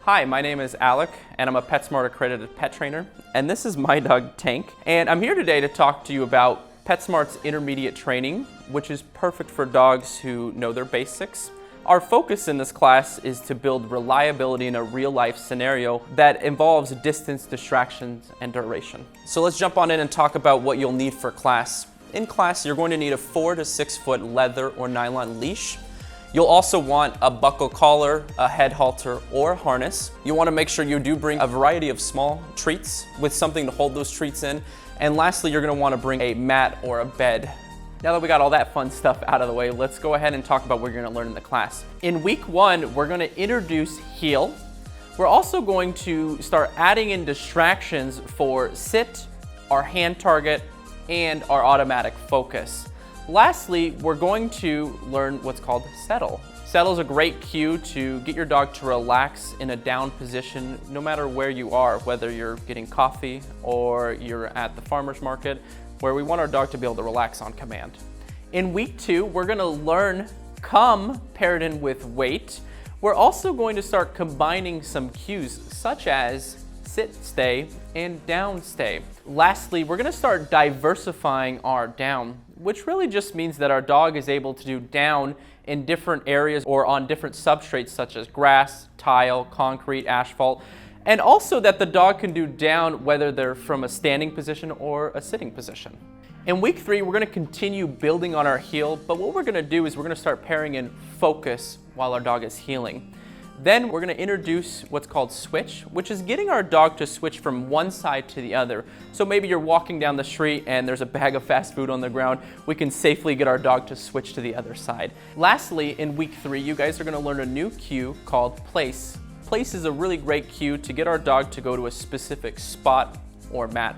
Hi, my name is Alec, and I'm a PetSmart accredited pet trainer, and this is my dog Tank. And I'm here today to talk to you about PetSmart's intermediate training, which is perfect for dogs who know their basics. Our focus in this class is to build reliability in a real-life scenario that involves distance, distractions, and duration. So let's jump on in and talk about what you'll need for class. In class, you're going to need a 4 to 6 foot leather or nylon leash. You'll also want a buckle collar, a head halter, or a harness. You want to make sure you do bring a variety of small treats with something to hold those treats in. And lastly, you're going to want to bring a mat or a bed. Now that we got all that fun stuff out of the way, let's go ahead and talk about what you're going to learn in the class. In week 1, we're going to introduce heel. We're also going to start adding in distractions for sit, our hand target, and our automatic focus. Lastly, we're going to learn what's called settle. Settle is a great cue to get your dog to relax in a down position no matter where you are, whether you're getting coffee or you're at the farmer's market, where we want our dog to be able to relax on command. In week 2, we're going to learn come paired in with wait. We're also going to start combining some cues such as sit, stay, and down, stay. Lastly, we're going to start diversifying our down, which really just means that our dog is able to do down in different areas or on different substrates such as grass, tile, concrete, asphalt, and also that the dog can do down whether they're from a standing position or a sitting position. In week 3, we're going to continue building on our heel, but what we're going to do is we're going to start pairing in focus while our dog is healing. Then we're going to introduce what's called switch, which is getting our dog to switch from one side to the other. So maybe you're walking down the street and there's a bag of fast food on the ground. We can safely get our dog to switch to the other side. Lastly, in week 3, you guys are going to learn a new cue called place. Place is a really great cue to get our dog to go to a specific spot or mat.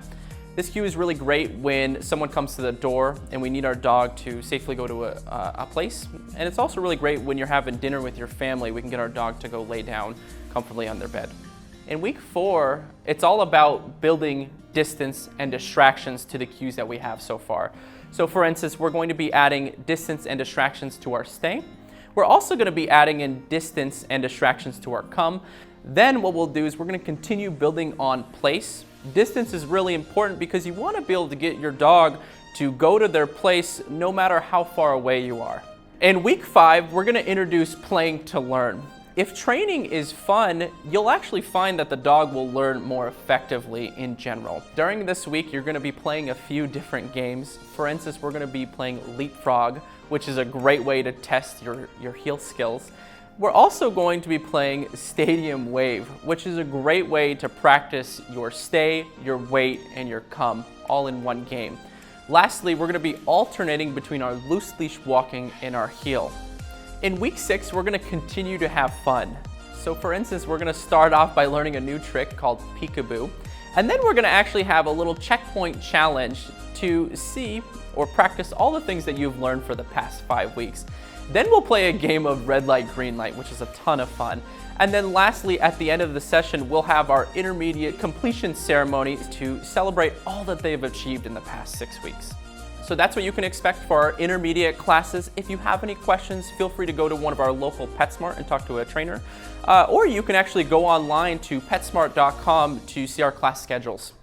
This cue is really great when someone comes to the door and we need our dog to safely go to a place. And it's also really great when you're having dinner with your family. We can get our dog to go lay down comfortably on their bed. In week 4, it's all about building distance and distractions to the cues that we have so far. So for instance, we're going to be adding distance and distractions to our stay. We're also going to be adding in distance and distractions to our come. Then what we'll do is we're going to continue building on place. Distance is really important because you want to be able to get your dog to go to their place no matter how far away you are. In week 5, we're going to introduce playing to learn. If training is fun, you'll actually find that the dog will learn more effectively in general. During this week, you're going to be playing a few different games. For instance, we're going to be playing leapfrog, which is a great way to test your heel skills. We're also going to be playing Stadium Wave, which is a great way to practice your stay, your wait, and your come all in one game. Lastly, we're going to be alternating between our loose leash walking and our heel. In week 6, we're going to continue to have fun. So for instance, we're going to start off by learning a new trick called peekaboo, and then we're going to actually have a little checkpoint challenge to see or practice all the things that you've learned for the past 5 weeks. Then we'll play a game of red light, green light, which is a ton of fun. And then lastly, at the end of the session, we'll have our intermediate completion ceremony to celebrate all that they've achieved in the past 6 weeks. So that's what you can expect for our intermediate classes. If you have any questions, feel free to go to one of our local PetSmart and talk to a trainer. Or you can actually go online to PetSmart.com to see our class schedules.